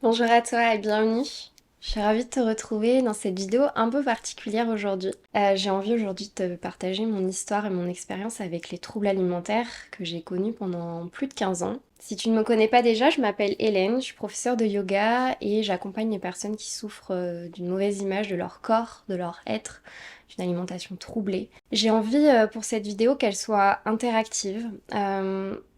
Bonjour à toi et bienvenue. Je suis ravie de te retrouver dans cette vidéo un peu particulière aujourd'hui. J'ai envie aujourd'hui de te partager mon histoire et mon expérience avec les troubles alimentaires que j'ai connus pendant plus de 15 ans. Si tu ne me connais pas déjà, je m'appelle Hélène, je suis professeure de yoga et j'accompagne les personnes qui souffrent d'une mauvaise image de leur corps, de leur être, d'une alimentation troublée. J'ai envie pour cette vidéo qu'elle soit interactive.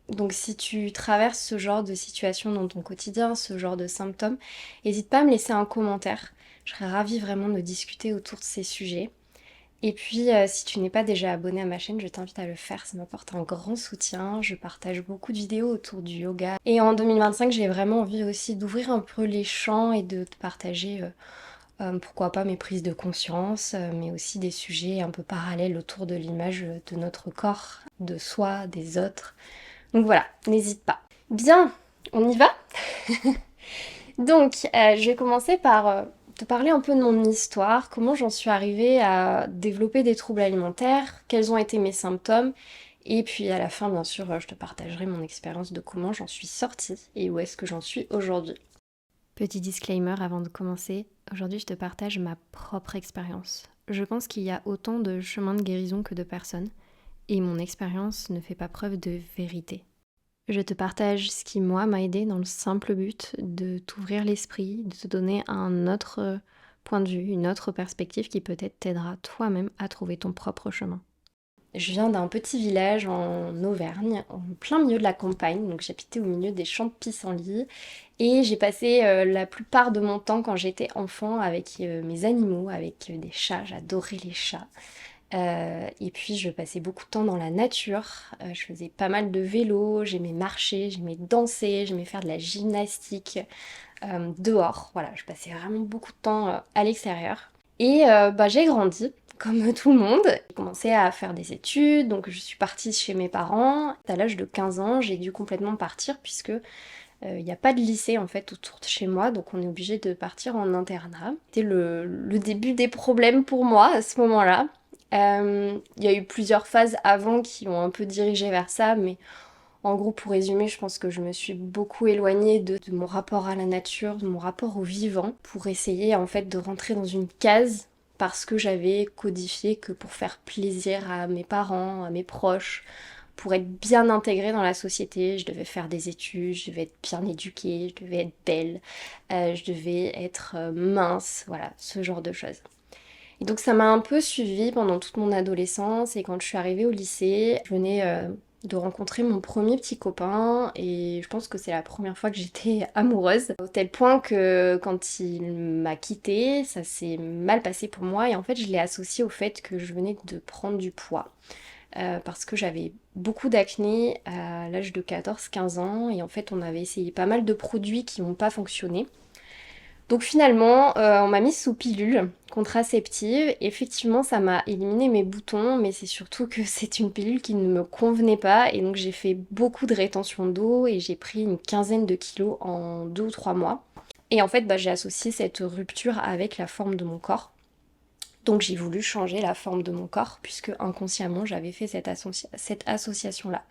Donc si tu traverses ce genre de situation dans ton quotidien, ce genre de symptômes, n'hésite pas à me laisser un commentaire. Je serais ravie vraiment de discuter autour de ces sujets. Et puis si tu n'es pas déjà abonné à ma chaîne, je t'invite à le faire, ça m'apporte un grand soutien. Je partage beaucoup de vidéos autour du yoga. Et en 2025, j'ai vraiment envie aussi d'ouvrir un peu les champs et de te partager pourquoi pas mes prises de conscience, mais aussi des sujets un peu parallèles autour de l'image de notre corps, de soi, des autres. Donc voilà, n'hésite pas. Bien, on y va. Donc, je vais commencer par te parler un peu de mon histoire, comment j'en suis arrivée à développer des troubles alimentaires, quels ont été mes symptômes, et puis à la fin, bien sûr, je te partagerai mon expérience de comment j'en suis sortie et où est-ce que j'en suis aujourd'hui. Petit disclaimer avant de commencer, aujourd'hui je te partage ma propre expérience. Je pense qu'il y a autant de chemins de guérison que de personnes, et mon expérience ne fait pas preuve de vérité. Je te partage ce qui, moi, m'a aidé dans le simple but de t'ouvrir l'esprit, de te donner un autre point de vue, une autre perspective qui peut-être t'aidera toi-même à trouver ton propre chemin. Je viens d'un petit village en Auvergne, en plein milieu de la campagne, donc j'habitais au milieu des champs de pissenlit et j'ai passé la plupart de mon temps quand j'étais enfant avec mes animaux, avec des chats, j'adorais les chats. Et puis je passais beaucoup de temps dans la nature, je faisais pas mal de vélo, j'aimais marcher, j'aimais danser, j'aimais faire de la gymnastique dehors. Voilà, je passais vraiment beaucoup de temps à l'extérieur. Et j'ai grandi, comme tout le monde. J'ai commencé à faire des études, donc je suis partie chez mes parents. À l'âge de 15 ans, j'ai dû complètement partir puisque il n'y a pas de lycée en fait autour de chez moi, donc on est obligé de partir en internat. C'était le début des problèmes pour moi à ce moment-là. Il y a eu plusieurs phases avant qui ont un peu dirigé vers ça, mais en gros pour résumer, je pense que je me suis beaucoup éloignée de mon rapport à la nature, de mon rapport au vivant, pour essayer en fait de rentrer dans une case parce que j'avais codifié que pour faire plaisir à mes parents, à mes proches, pour être bien intégrée dans la société, je devais faire des études, je devais être bien éduquée, je devais être belle, je devais être mince, voilà, ce genre de choses. Et donc ça m'a un peu suivie pendant toute mon adolescence et quand je suis arrivée au lycée, je venais de rencontrer mon premier petit copain et je pense que c'est la première fois que j'étais amoureuse. Au tel point que quand il m'a quittée, ça s'est mal passé pour moi et en fait je l'ai associé au fait que je venais de prendre du poids. Parce que j'avais beaucoup d'acné à l'âge de 14-15 ans et en fait on avait essayé pas mal de produits qui n'ont pas fonctionné. Donc finalement on m'a mise sous pilule contraceptive. Effectivement ça m'a éliminé mes boutons mais c'est surtout que c'est une pilule qui ne me convenait pas et donc j'ai fait beaucoup de rétention d'eau et j'ai pris une quinzaine de kilos en 2 ou 3 mois. Et en fait j'ai associé cette rupture avec la forme de mon corps. Donc j'ai voulu changer la forme de mon corps puisque inconsciemment j'avais fait cette association-là.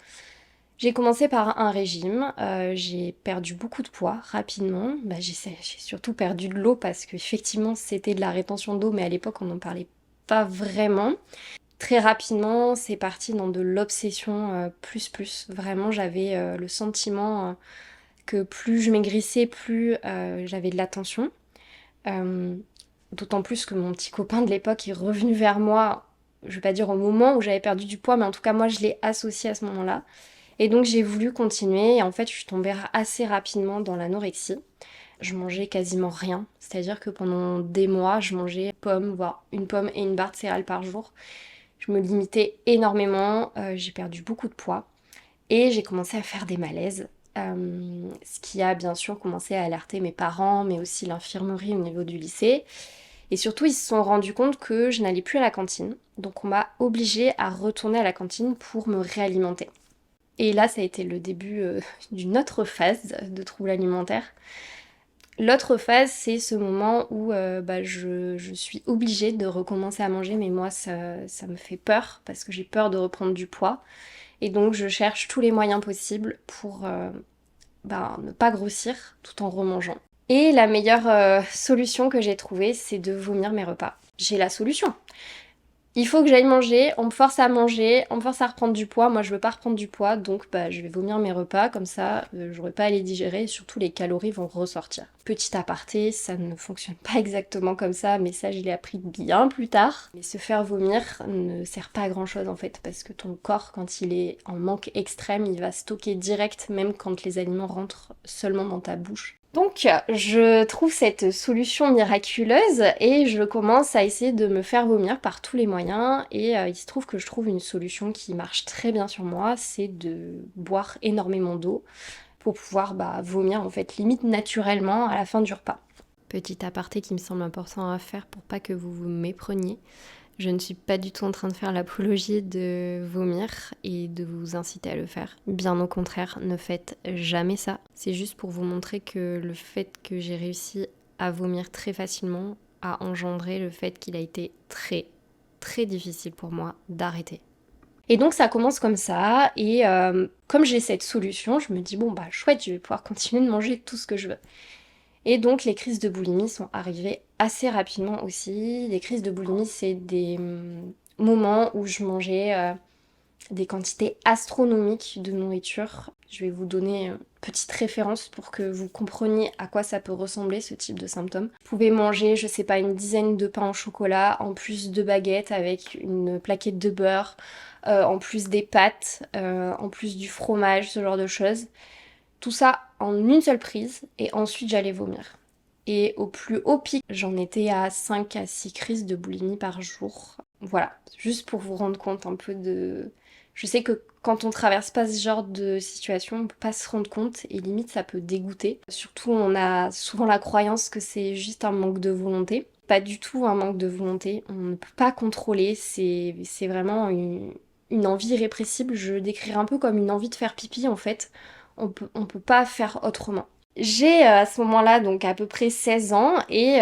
J'ai commencé par un régime, j'ai perdu beaucoup de poids rapidement. J'ai surtout perdu de l'eau parce qu'effectivement c'était de la rétention d'eau mais à l'époque on n'en parlait pas vraiment. Très rapidement c'est parti dans de l'obsession plus. Vraiment j'avais le sentiment que plus je maigrissais, plus j'avais de l'attention. Euh, D'autant plus que mon petit copain de l'époque est revenu vers moi, je vais pas dire au moment où j'avais perdu du poids, mais en tout cas moi je l'ai associé à ce moment-là. Et donc j'ai voulu continuer et en fait je suis tombée assez rapidement dans l'anorexie. Je mangeais quasiment rien, c'est-à-dire que pendant des mois je mangeais une pomme, voire une pomme et une barre de céréales par jour. Je me limitais énormément, j'ai perdu beaucoup de poids et j'ai commencé à faire des malaises. Ce qui a bien sûr commencé à alerter mes parents, mais aussi l'infirmerie au niveau du lycée. Et surtout, ils se sont rendus compte que je n'allais plus à la cantine. Donc on m'a obligée à retourner à la cantine pour me réalimenter. Et là, ça a été le début d'une autre phase de troubles alimentaires. L'autre phase, c'est ce moment où je suis obligée de recommencer à manger, mais moi, ça me fait peur parce que j'ai peur de reprendre du poids. Et donc, je cherche tous les moyens possibles pour ne pas grossir tout en remangeant. Et la meilleure solution que j'ai trouvée, c'est de vomir mes repas. J'ai la solution. Il faut que j'aille manger, on me force à manger, on me force à reprendre du poids, moi je veux pas reprendre du poids, donc je vais vomir mes repas, comme ça j'aurai pas à les digérer et surtout les calories vont ressortir. Petit aparté, ça ne fonctionne pas exactement comme ça, mais ça je l'ai appris bien plus tard. Mais se faire vomir ne sert pas à grand chose en fait, parce que ton corps quand il est en manque extrême, il va stocker direct, même quand les aliments rentrent seulement dans ta bouche. Donc, je trouve cette solution miraculeuse et je commence à essayer de me faire vomir par tous les moyens. Et il se trouve que je trouve une solution qui marche très bien sur moi, c'est de boire énormément d'eau pour pouvoir vomir en fait limite naturellement à la fin du repas. Petit aparté qui me semble important à faire pour pas que vous vous mépreniez. Je ne suis pas du tout en train de faire l'apologie de vomir et de vous inciter à le faire. Bien au contraire, ne faites jamais ça. C'est juste pour vous montrer que le fait que j'ai réussi à vomir très facilement a engendré le fait qu'il a été très très difficile pour moi d'arrêter. Et donc ça commence comme ça, et comme j'ai cette solution, je me dis bon chouette, je vais pouvoir continuer de manger tout ce que je veux. Et donc les crises de boulimie sont arrivées assez rapidement aussi. Les crises de boulimie, c'est des moments où je mangeais des quantités astronomiques de nourriture. Je vais vous donner une petite référence pour que vous compreniez à quoi ça peut ressembler ce type de symptômes. Vous pouvez manger, je sais pas, une dizaine de pains au chocolat, en plus de baguettes avec une plaquette de beurre, en plus des pâtes, en plus du fromage, ce genre de choses. Tout ça en une seule prise et ensuite j'allais vomir. Et au plus haut pic, j'en étais à 5 à 6 crises de boulimie par jour. Voilà, juste pour vous rendre compte un peu de... Je sais que quand on traverse pas ce genre de situation, on peut pas se rendre compte et limite ça peut dégoûter. Surtout on a souvent la croyance que c'est juste un manque de volonté. Pas du tout un manque de volonté, on ne peut pas contrôler, c'est vraiment une envie irrépressible. Je le décrirais un peu comme une envie de faire pipi en fait. On peut pas faire autrement. J'ai à ce moment-là donc à peu près 16 ans et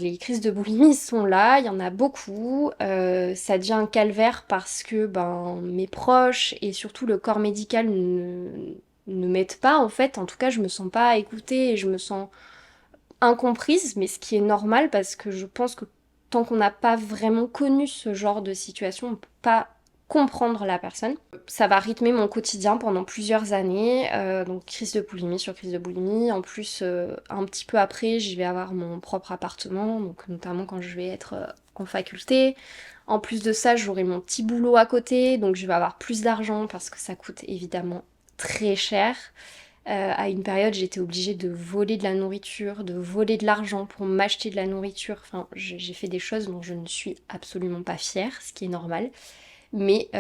les crises de boulimie sont là, il y en a beaucoup. Ça devient un calvaire parce que mes proches et surtout le corps médical ne m'aident pas en fait. En tout cas, je me sens pas écoutée et je me sens incomprise, mais ce qui est normal parce que je pense que tant qu'on n'a pas vraiment connu ce genre de situation, on peut pas comprendre la personne. Ça va rythmer mon quotidien pendant plusieurs années, donc crise de boulimie sur crise de boulimie. En plus, un petit peu après, je vais avoir mon propre appartement, donc notamment quand je vais être en faculté. En plus de ça, j'aurai mon petit boulot à côté, donc je vais avoir plus d'argent parce que ça coûte évidemment très cher. À une période, j'étais obligée de voler de la nourriture, de voler de l'argent pour m'acheter de la nourriture. Enfin, j'ai fait des choses dont je ne suis absolument pas fière, ce qui est normal. Mais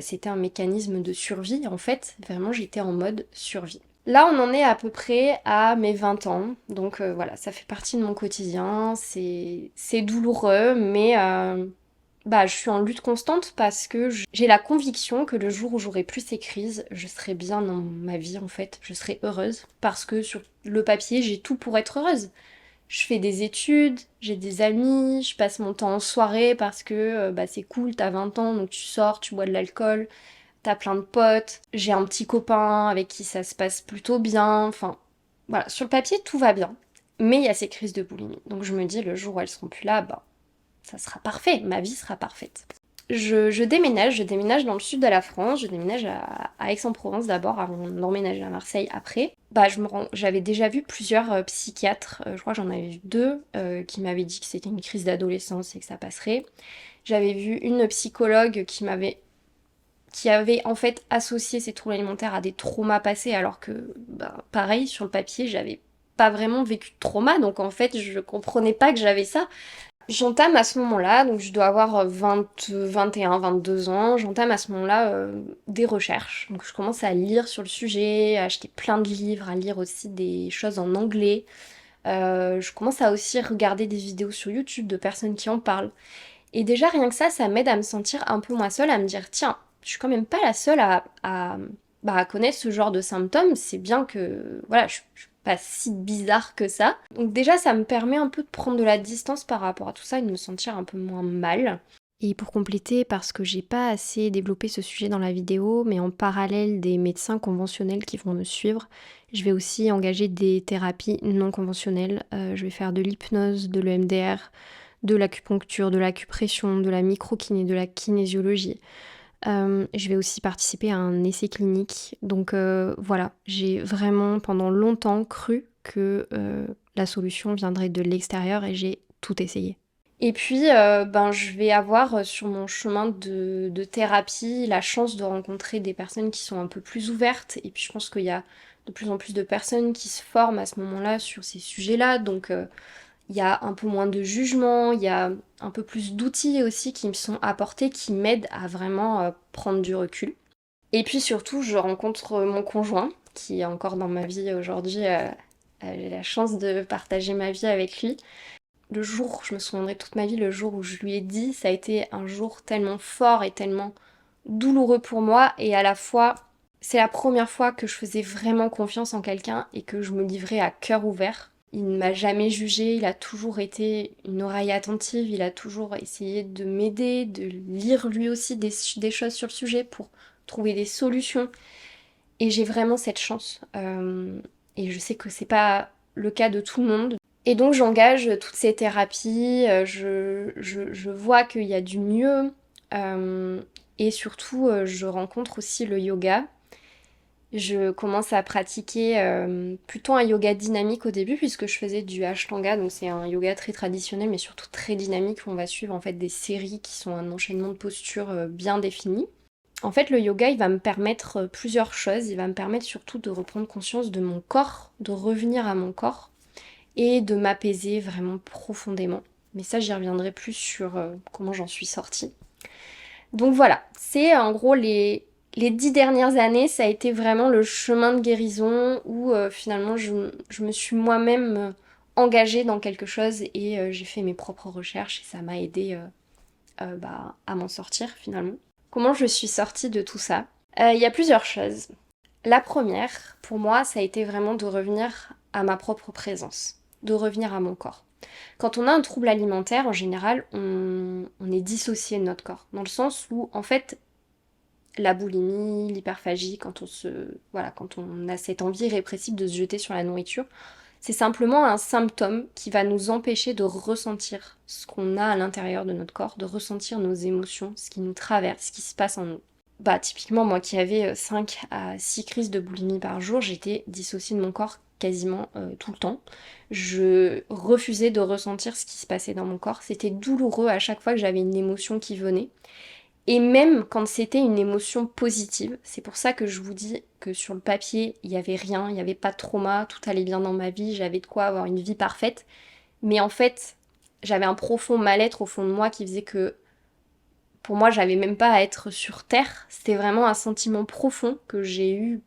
c'était un mécanisme de survie. En fait, vraiment, j'étais en mode survie. Là, on en est à peu près à mes 20 ans. Donc voilà, ça fait partie de mon quotidien. C'est douloureux, mais je suis en lutte constante parce que j'ai la conviction que le jour où j'aurai plus ces crises, je serai bien dans ma vie en fait, je serai heureuse parce que sur le papier, j'ai tout pour être heureuse. Je fais des études, j'ai des amis, je passe mon temps en soirée parce que c'est cool, t'as 20 ans donc tu sors, tu bois de l'alcool, t'as plein de potes, j'ai un petit copain avec qui ça se passe plutôt bien, enfin voilà, sur le papier tout va bien. Mais il y a ces crises de boulimie. Donc je me dis le jour où elles seront plus là, ça sera parfait, ma vie sera parfaite. Je déménage dans le sud de la France, je déménage à Aix-en-Provence d'abord avant d'emménager à Marseille après. J'avais déjà vu plusieurs psychiatres, je crois que j'en avais vu deux qui m'avaient dit que c'était une crise d'adolescence et que ça passerait. J'avais vu une psychologue qui avait en fait associé ces troubles alimentaires à des traumas passés alors que pareil sur le papier j'avais pas vraiment vécu de trauma donc en fait je comprenais pas que j'avais ça. J'entame à ce moment-là, donc je dois avoir 21, 22 ans, j'entame à ce moment-là des recherches. Donc je commence à lire sur le sujet, à acheter plein de livres, à lire aussi des choses en anglais. Je commence à aussi regarder des vidéos sur YouTube de personnes qui en parlent. Et déjà rien que ça m'aide à me sentir un peu moins seule, à me dire tiens, je suis quand même pas la seule à connaître ce genre de symptômes, c'est bien que voilà, je suis pas si bizarre que ça. Donc déjà ça me permet un peu de prendre de la distance par rapport à tout ça et de me sentir un peu moins mal. Et pour compléter, parce que j'ai pas assez développé ce sujet dans la vidéo, mais en parallèle des médecins conventionnels qui vont me suivre, je vais aussi engager des thérapies non conventionnelles. Je vais faire de l'hypnose, de l'EMDR, de l'acupuncture, de l'acupression, de la microkiné, de la kinésiologie. Je vais aussi participer à un essai clinique. Donc voilà, j'ai vraiment pendant longtemps cru que la solution viendrait de l'extérieur et j'ai tout essayé. Et puis, je vais avoir sur mon chemin de thérapie la chance de rencontrer des personnes qui sont un peu plus ouvertes. Et puis je pense qu'il y a de plus en plus de personnes qui se forment à ce moment-là sur ces sujets-là. Donc il y a un peu moins de jugement, il y a un peu plus d'outils aussi qui me sont apportés, qui m'aident à vraiment prendre du recul. Et puis surtout, je rencontre mon conjoint, qui est encore dans ma vie aujourd'hui. J'ai la chance de partager ma vie avec lui. Le jour, je me souviendrai toute ma vie, le jour où je lui ai dit, ça a été un jour tellement fort et tellement douloureux pour moi. Et à la fois, c'est la première fois que je faisais vraiment confiance en quelqu'un et que je me livrais à cœur ouvert. Il ne m'a jamais jugée, il a toujours été une oreille attentive, il a toujours essayé de m'aider, de lire lui aussi des choses sur le sujet pour trouver des solutions. Et j'ai vraiment cette chance. Et je sais que c'est pas le cas de tout le monde. Et donc j'engage toutes ces thérapies, je vois qu'il y a du mieux. Et surtout, je rencontre aussi le yoga. Je commence à pratiquer plutôt un yoga dynamique au début puisque je faisais du Ashtanga, donc c'est un yoga très traditionnel mais surtout très dynamique où on va suivre en fait des séries qui sont un enchaînement de postures bien définies. En fait, le yoga, il va me permettre plusieurs choses. Il va me permettre surtout de reprendre conscience de mon corps, de revenir à mon corps et de m'apaiser vraiment profondément. Mais ça, j'y reviendrai plus sur comment j'en suis sortie. Donc voilà, c'est en gros les 10 dernières années, ça a été vraiment le chemin de guérison où finalement je me suis moi-même engagée dans quelque chose et j'ai fait mes propres recherches et ça m'a aidé à m'en sortir finalement. Comment je suis sortie de tout ça? Il y a plusieurs choses. La première, pour moi, ça a été vraiment de revenir à ma propre présence, de revenir à mon corps. Quand on a un trouble alimentaire, en général, on est dissocié de notre corps, dans le sens où, en fait, la boulimie, l'hyperphagie, quand on a cette envie irrépressible de se jeter sur la nourriture, c'est simplement un symptôme qui va nous empêcher de ressentir ce qu'on a à l'intérieur de notre corps, de ressentir nos émotions, ce qui nous traverse, ce qui se passe en nous. Bah typiquement moi qui avais 5 à 6 crises de boulimie par jour, j'étais dissociée de mon corps quasiment tout le temps. Je refusais de ressentir ce qui se passait dans mon corps. C'était douloureux à chaque fois que j'avais une émotion qui venait. Et même quand c'était une émotion positive, c'est pour ça que je vous dis que sur le papier, il n'y avait rien, il n'y avait pas de trauma, tout allait bien dans ma vie, j'avais de quoi avoir une vie parfaite. Mais en fait, j'avais un profond mal-être au fond de moi qui faisait que pour moi, j'avais même pas à être sur Terre. C'était vraiment un sentiment profond que j'ai eu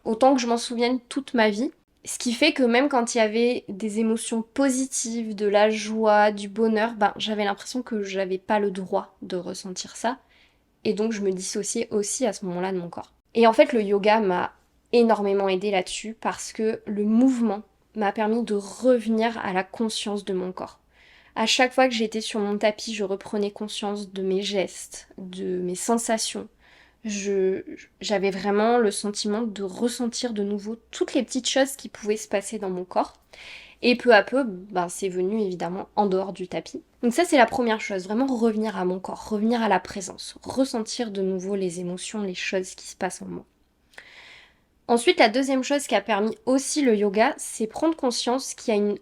autant que je m'en souvienne toute ma vie. Ce qui fait que même quand il y avait des émotions positives, de la joie, du bonheur, j'avais l'impression que j'avais pas le droit de ressentir ça. Et donc je me dissociais aussi à ce moment-là de mon corps. Et en fait le yoga m'a énormément aidé là-dessus parce que le mouvement m'a permis de revenir à la conscience de mon corps. À chaque fois que j'étais sur mon tapis, je reprenais conscience de mes gestes, de mes sensations, j'avais vraiment le sentiment de ressentir de nouveau toutes les petites choses qui pouvaient se passer dans mon corps. Et peu à peu, c'est venu évidemment en dehors du tapis. Donc ça c'est la première chose, vraiment revenir à mon corps, revenir à la présence, ressentir de nouveau les émotions, les choses qui se passent en moi. Ensuite, la deuxième chose qui a permis aussi le yoga, c'est prendre conscience qu'il y a une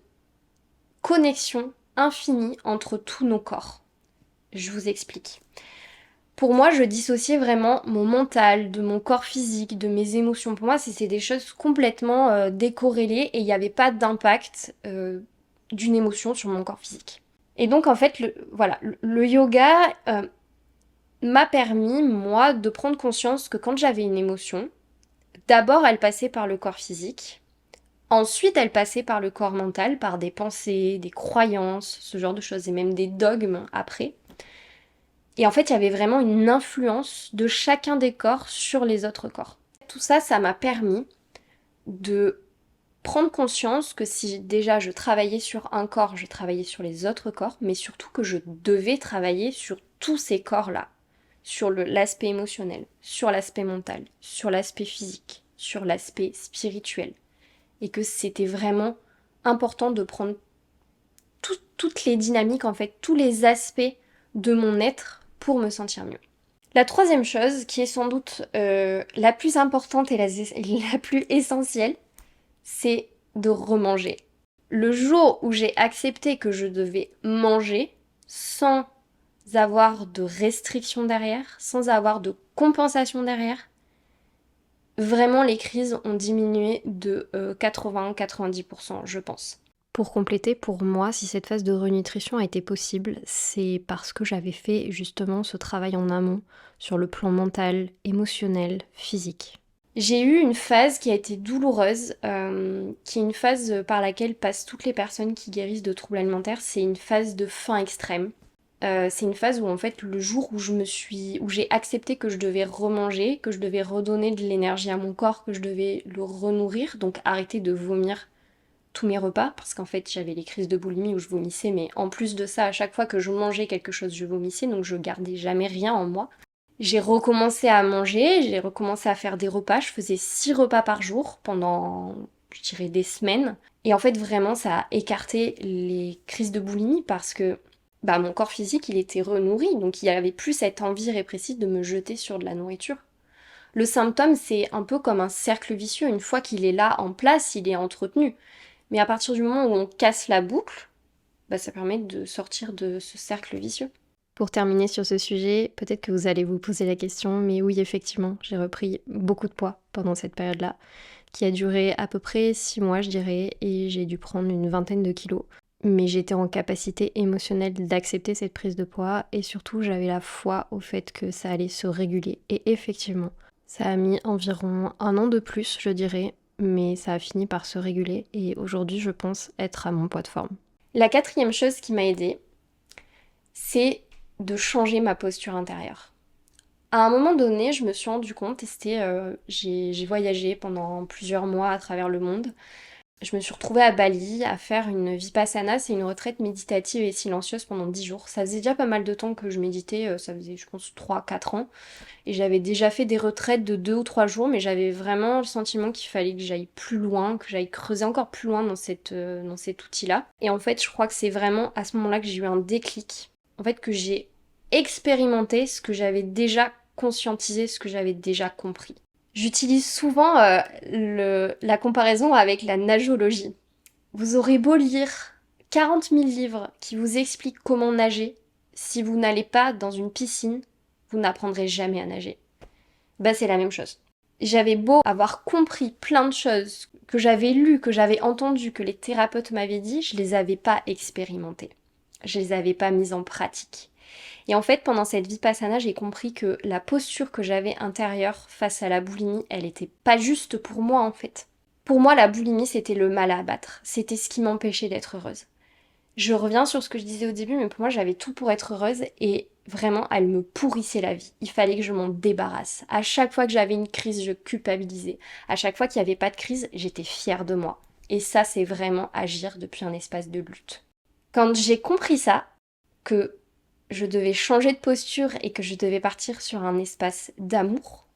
connexion infinie entre tous nos corps. Je vous explique. Pour moi, je dissociais vraiment mon mental de mon corps physique, de mes émotions. Pour moi, c'était des choses complètement décorrélées et il n'y avait pas d'impact d'une émotion sur mon corps physique. Et donc, en fait, le yoga m'a permis, moi, de prendre conscience que quand j'avais une émotion, d'abord, elle passait par le corps physique. Ensuite, elle passait par le corps mental, par des pensées, des croyances, ce genre de choses, et même des dogmes après. Et en fait, il y avait vraiment une influence de chacun des corps sur les autres corps. Tout ça, ça m'a permis de prendre conscience que si déjà je travaillais sur un corps, je travaillais sur les autres corps, mais surtout que je devais travailler sur tous ces corps-là, sur l'aspect émotionnel, sur l'aspect mental, sur l'aspect physique, sur l'aspect spirituel, et que c'était vraiment important de prendre toutes les dynamiques, en fait, tous les aspects de mon être pour me sentir mieux. La troisième chose, qui est sans doute la plus importante et la plus essentielle, c'est de remanger. Le jour où j'ai accepté que je devais manger sans avoir de restriction derrière, sans avoir de compensation derrière, vraiment les crises ont diminué de 80-90%, je pense. Pour compléter, pour moi, si cette phase de renutrition a été possible, c'est parce que j'avais fait justement ce travail en amont sur le plan mental, émotionnel, physique. J'ai eu une phase qui a été douloureuse, qui est une phase par laquelle passent toutes les personnes qui guérissent de troubles alimentaires. C'est une phase de faim extrême. C'est une phase où en fait le jour où j'ai accepté que je devais remanger, que je devais redonner de l'énergie à mon corps, que je devais le renourrir, donc arrêter de vomir tous mes repas, parce qu'en fait j'avais les crises de boulimie où je vomissais, mais en plus de ça, à chaque fois que je mangeais quelque chose, je vomissais, donc je gardais jamais rien en moi. J'ai recommencé à manger, j'ai recommencé à faire des repas, je faisais 6 repas par jour pendant, je dirais, des semaines. Et en fait, vraiment, ça a écarté les crises de boulimie parce que mon corps physique, il était renourri, donc il n'y avait plus cette envie répressive de me jeter sur de la nourriture. Le symptôme, c'est un peu comme un cercle vicieux. Une fois qu'il est là en place, il est entretenu. Mais à partir du moment où on casse la boucle, ça permet de sortir de ce cercle vicieux. Pour terminer sur ce sujet, peut-être que vous allez vous poser la question, mais oui, effectivement, j'ai repris beaucoup de poids pendant cette période-là, qui a duré à peu près 6 mois, je dirais, et j'ai dû prendre une vingtaine de kilos. Mais j'étais en capacité émotionnelle d'accepter cette prise de poids, et surtout, j'avais la foi au fait que ça allait se réguler. Et effectivement, ça a mis environ 1 an de plus, je dirais, mais ça a fini par se réguler, et aujourd'hui, je pense être à mon poids de forme. La quatrième chose qui m'a aidée, c'est de changer ma posture intérieure. À un moment donné, je me suis rendu compte, et j'ai voyagé pendant plusieurs mois à travers le monde. Je me suis retrouvée à Bali à faire une Vipassana, c'est une retraite méditative et silencieuse pendant 10 jours. Ça faisait déjà pas mal de temps que je méditais, ça faisait je pense 3-4 ans. Et j'avais déjà fait des retraites de 2 ou 3 jours, mais j'avais vraiment le sentiment qu'il fallait que j'aille plus loin, que j'aille creuser encore plus loin dans cet outil-là. Et en fait, je crois que c'est vraiment à ce moment-là que j'ai eu un déclic. En fait, que j'ai expérimenté ce que j'avais déjà conscientisé, ce que j'avais déjà compris. J'utilise souvent la comparaison avec la nagologie. Vous aurez beau lire 40 000 livres qui vous expliquent comment nager, si vous n'allez pas dans une piscine, vous n'apprendrez jamais à nager. C'est la même chose. J'avais beau avoir compris plein de choses que j'avais lues, que j'avais entendues, que les thérapeutes m'avaient dit, je les avais pas expérimentées. Je les avais pas mises en pratique. Et en fait, pendant cette vipassana, j'ai compris que la posture que j'avais intérieure face à la boulimie, elle était pas juste pour moi en fait. Pour moi, la boulimie, c'était le mal à abattre. C'était ce qui m'empêchait d'être heureuse. Je reviens sur ce que je disais au début, mais pour moi, j'avais tout pour être heureuse et vraiment, elle me pourrissait la vie. Il fallait que je m'en débarrasse. À chaque fois que j'avais une crise, je culpabilisais. À chaque fois qu'il n'y avait pas de crise, j'étais fière de moi. Et ça, c'est vraiment agir depuis un espace de lutte. Quand j'ai compris ça, que je devais changer de posture et que je devais partir sur un espace d'amour,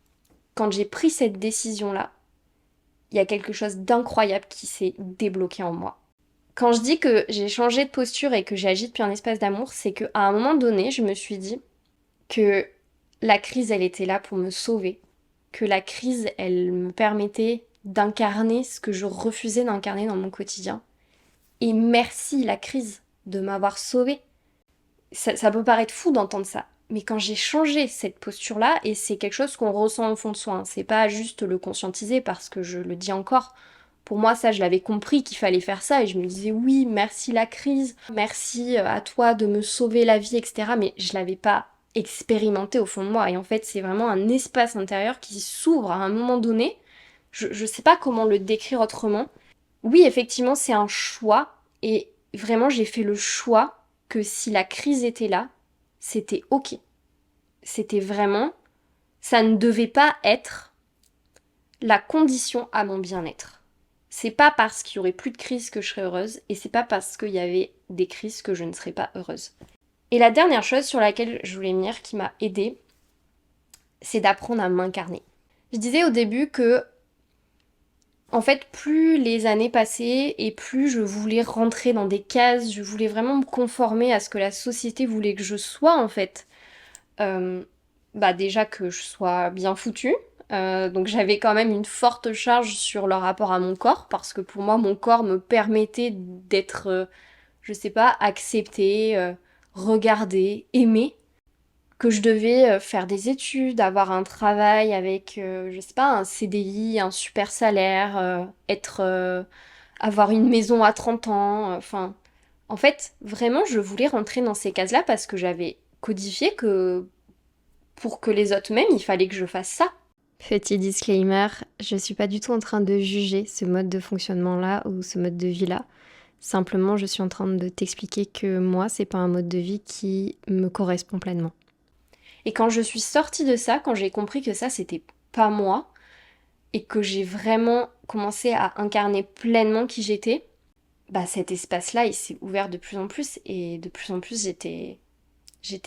quand j'ai pris cette décision-là, il y a quelque chose d'incroyable qui s'est débloqué en moi. Quand je dis que j'ai changé de posture et que j'ai agi depuis un espace d'amour, c'est qu'à un moment donné, je me suis dit que la crise, elle était là pour me sauver, que la crise, elle me permettait d'incarner ce que je refusais d'incarner dans mon quotidien. Et merci la crise de m'avoir sauvée. Ça peut paraître fou d'entendre ça, mais quand j'ai changé cette posture-là, et c'est quelque chose qu'on ressent au fond de soi, hein, c'est pas juste le conscientiser parce que je le dis encore, pour moi ça je l'avais compris qu'il fallait faire ça et je me disais oui merci la crise, merci à toi de me sauver la vie etc. Mais je l'avais pas expérimenté au fond de moi et en fait c'est vraiment un espace intérieur qui s'ouvre à un moment donné, je sais pas comment le décrire autrement. Oui effectivement c'est un choix et vraiment j'ai fait le choix que si la crise était là, c'était ok. C'était vraiment, ça ne devait pas être la condition à mon bien-être. C'est pas parce qu'il y aurait plus de crise que je serais heureuse, et c'est pas parce qu'il y avait des crises que je ne serais pas heureuse. Et la dernière chose sur laquelle je voulais venir qui m'a aidée, c'est d'apprendre à m'incarner. Je disais au début que, en fait, plus les années passaient et plus je voulais rentrer dans des cases, je voulais vraiment me conformer à ce que la société voulait que je sois, en fait. Euh, déjà que je sois bien foutue. Donc j'avais quand même une forte charge sur le rapport à mon corps, parce que pour moi, mon corps me permettait d'être, je sais pas, acceptée, regardée, aimée. Que je devais faire des études, avoir un travail avec, je sais pas, un CDI, un super salaire, avoir une maison à 30 ans, enfin... En fait, vraiment, je voulais rentrer dans ces cases-là parce que j'avais codifié que pour que les autres m'aiment, il fallait que je fasse ça. Petit disclaimer, je suis pas du tout en train de juger ce mode de fonctionnement-là ou ce mode de vie-là. Simplement, je suis en train de t'expliquer que moi, c'est pas un mode de vie qui me correspond pleinement. Et quand je suis sortie de ça, quand j'ai compris que ça, c'était pas moi, et que j'ai vraiment commencé à incarner pleinement qui j'étais, cet espace-là, il s'est ouvert de plus en plus, et de plus en plus, j'étais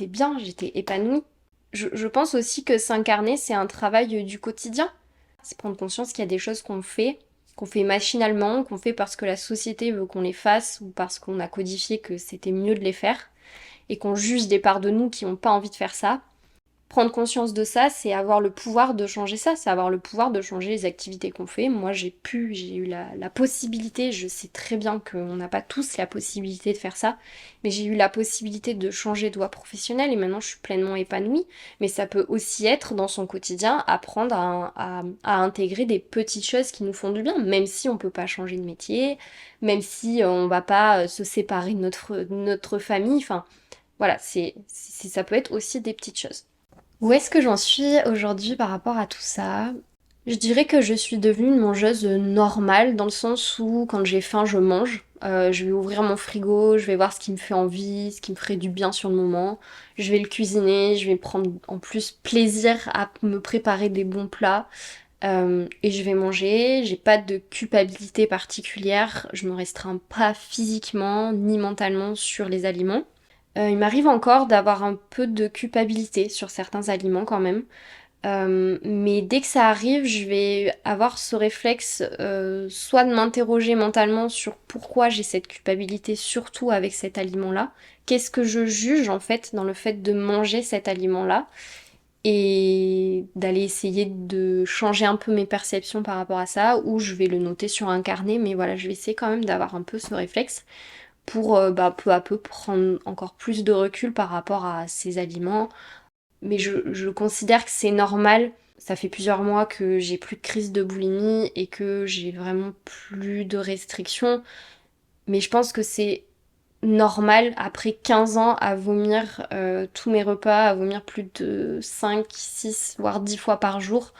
bien, j'étais épanouie. Je pense aussi que s'incarner, c'est un travail du quotidien. C'est prendre conscience qu'il y a des choses qu'on fait machinalement, qu'on fait parce que la société veut qu'on les fasse, ou parce qu'on a codifié que c'était mieux de les faire, et qu'on juge des parts de nous qui n'ont pas envie de faire ça. Prendre conscience de ça, c'est avoir le pouvoir de changer ça, c'est avoir le pouvoir de changer les activités qu'on fait. Moi, j'ai eu la possibilité, je sais très bien qu'on n'a pas tous la possibilité de faire ça, mais j'ai eu la possibilité de changer de voie professionnelle et maintenant je suis pleinement épanouie. Mais ça peut aussi être dans son quotidien, apprendre à intégrer des petites choses qui nous font du bien, même si on peut pas changer de métier, même si on va pas se séparer de notre famille, enfin voilà, ça peut être aussi des petites choses. Où est-ce que j'en suis aujourd'hui par rapport à tout ça? Je dirais que je suis devenue une mangeuse normale, dans le sens où quand j'ai faim, je mange. Je vais ouvrir mon frigo, je vais voir ce qui me fait envie, ce qui me ferait du bien sur le moment. Je vais le cuisiner, je vais prendre en plus plaisir à me préparer des bons plats. Et je vais manger, j'ai pas de culpabilité particulière, je me restreins pas physiquement ni mentalement sur les aliments. Il m'arrive encore d'avoir un peu de culpabilité sur certains aliments quand même. Mais dès que ça arrive, je vais avoir ce réflexe soit de m'interroger mentalement sur pourquoi j'ai cette culpabilité, surtout avec cet aliment-là. Qu'est-ce que je juge en fait dans le fait de manger cet aliment-là? Et d'aller essayer de changer un peu mes perceptions par rapport à ça, ou je vais le noter sur un carnet, mais voilà, je vais essayer quand même d'avoir un peu ce réflexe pour peu à peu prendre encore plus de recul par rapport à ces aliments. Mais je considère que c'est normal. Ça fait plusieurs mois que j'ai plus de crise de boulimie et que j'ai vraiment plus de restrictions. Mais je pense que c'est normal après 15 ans à vomir tous mes repas, à vomir plus de 5, 6, voire 10 fois par jour,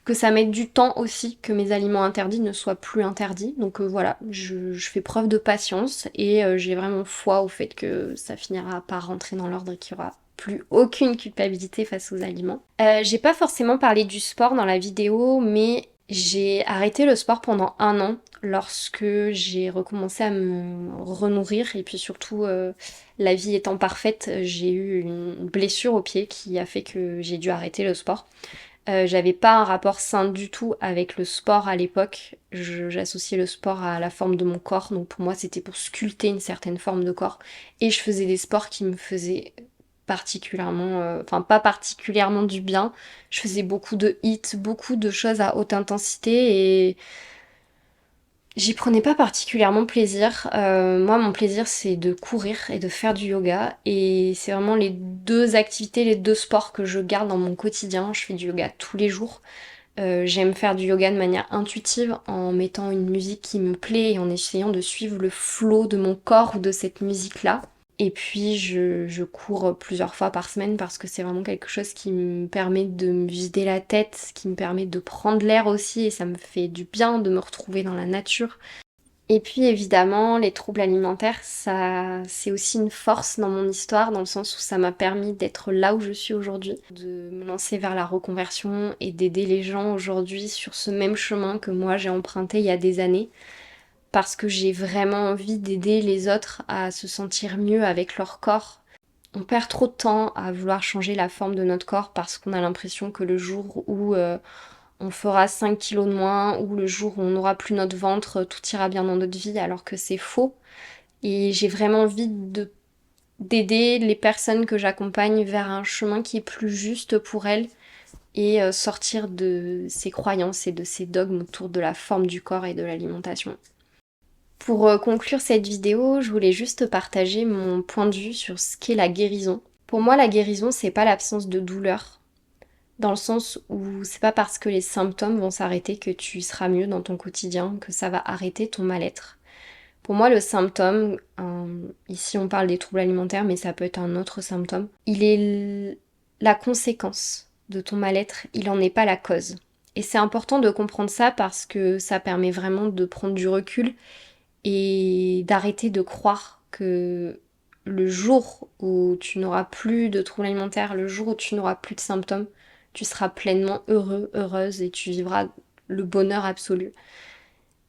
que ça mette du temps aussi que mes aliments interdits ne soient plus interdits. Donc voilà, je fais preuve de patience et j'ai vraiment foi au fait que ça finira par rentrer dans l'ordre et qu'il y aura plus aucune culpabilité face aux aliments. J'ai pas forcément parlé du sport dans la vidéo, mais j'ai arrêté le sport pendant 1 an lorsque j'ai recommencé à me renourrir et puis surtout la vie étant parfaite, j'ai eu une blessure au pied qui a fait que j'ai dû arrêter le sport. J'avais pas un rapport sain du tout avec le sport à l'époque. J'associais le sport à la forme de mon corps, donc pour moi c'était pour sculpter une certaine forme de corps. Et je faisais des sports qui me faisaient particulièrement, enfin pas particulièrement du bien. Je faisais beaucoup de hits, beaucoup de choses à haute intensité et j'y prenais pas particulièrement plaisir. Moi, mon plaisir, c'est de courir et de faire du yoga. Et c'est vraiment les deux activités, les deux sports que je garde dans mon quotidien. Je fais du yoga tous les jours. J'aime faire du yoga de manière intuitive en mettant une musique qui me plaît et en essayant de suivre le flow de mon corps ou de cette musique-là. Et puis je cours plusieurs fois par semaine parce que c'est vraiment quelque chose qui me permet de me vider la tête, qui me permet de prendre l'air aussi et ça me fait du bien de me retrouver dans la nature. Et puis évidemment, les troubles alimentaires, ça, c'est aussi une force dans mon histoire, dans le sens où ça m'a permis d'être là où je suis aujourd'hui, de me lancer vers la reconversion et d'aider les gens aujourd'hui sur ce même chemin que moi j'ai emprunté il y a des années, parce que j'ai vraiment envie d'aider les autres à se sentir mieux avec leur corps. On perd trop de temps à vouloir changer la forme de notre corps parce qu'on a l'impression que le jour où on fera 5 kilos de moins, ou le jour où on n'aura plus notre ventre, tout ira bien dans notre vie, alors que c'est faux. Et j'ai vraiment envie d'aider les personnes que j'accompagne vers un chemin qui est plus juste pour elles et sortir de ces croyances et de ces dogmes autour de la forme du corps et de l'alimentation. Pour conclure cette vidéo, je voulais juste partager mon point de vue sur ce qu'est la guérison. Pour moi, la guérison, c'est pas l'absence de douleur, dans le sens où c'est pas parce que les symptômes vont s'arrêter que tu seras mieux dans ton quotidien, que ça va arrêter ton mal-être. Pour moi, le symptôme, ici on parle des troubles alimentaires, mais ça peut être un autre symptôme, il est la conséquence de ton mal-être, il n'en est pas la cause. Et c'est important de comprendre ça parce que ça permet vraiment de prendre du recul et d'arrêter de croire que le jour où tu n'auras plus de troubles alimentaires, le jour où tu n'auras plus de symptômes, tu seras pleinement heureux, heureuse et tu vivras le bonheur absolu.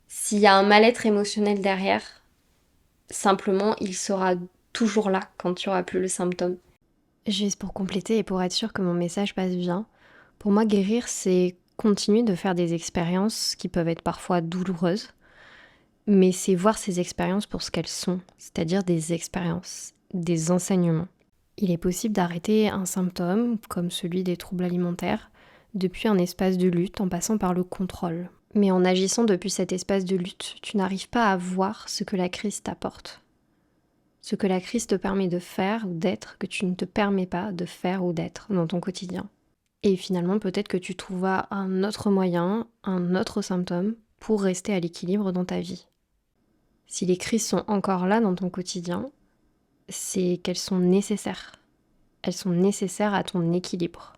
S'il y a un mal-être émotionnel derrière, simplement il sera toujours là quand tu n'auras plus le symptôme. Juste pour compléter et pour être sûr que mon message passe bien, pour moi guérir c'est continuer de faire des expériences qui peuvent être parfois douloureuses, mais c'est voir ces expériences pour ce qu'elles sont, c'est-à-dire des expériences, des enseignements. Il est possible d'arrêter un symptôme, comme celui des troubles alimentaires, depuis un espace de lutte en passant par le contrôle. Mais en agissant depuis cet espace de lutte, tu n'arrives pas à voir ce que la crise t'apporte. Ce que la crise te permet de faire ou d'être que tu ne te permets pas de faire ou d'être dans ton quotidien. Et finalement, peut-être que tu trouveras un autre moyen, un autre symptôme pour rester à l'équilibre dans ta vie. Si les crises sont encore là dans ton quotidien, c'est qu'elles sont nécessaires. Elles sont nécessaires à ton équilibre.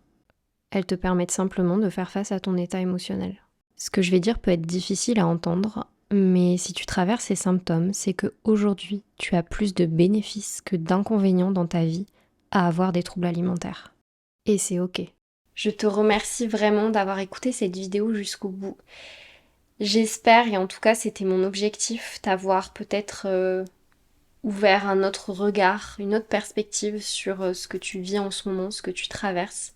Elles te permettent simplement de faire face à ton état émotionnel. Ce que je vais dire peut être difficile à entendre, mais si tu traverses ces symptômes, c'est qu'aujourd'hui, tu as plus de bénéfices que d'inconvénients dans ta vie à avoir des troubles alimentaires. Et c'est ok. Je te remercie vraiment d'avoir écouté cette vidéo jusqu'au bout. J'espère, et en tout cas c'était mon objectif, t'avoir peut-être ouvert un autre regard, une autre perspective sur ce que tu vis en ce moment, ce que tu traverses.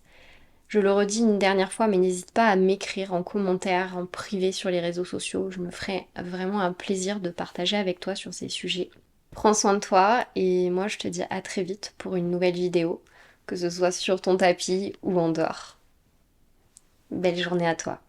Je le redis une dernière fois, mais n'hésite pas à m'écrire en commentaire, en privé sur les réseaux sociaux. Je me ferai vraiment un plaisir de partager avec toi sur ces sujets. Prends soin de toi et moi je te dis à très vite pour une nouvelle vidéo, que ce soit sur ton tapis ou en dehors. Belle journée à toi.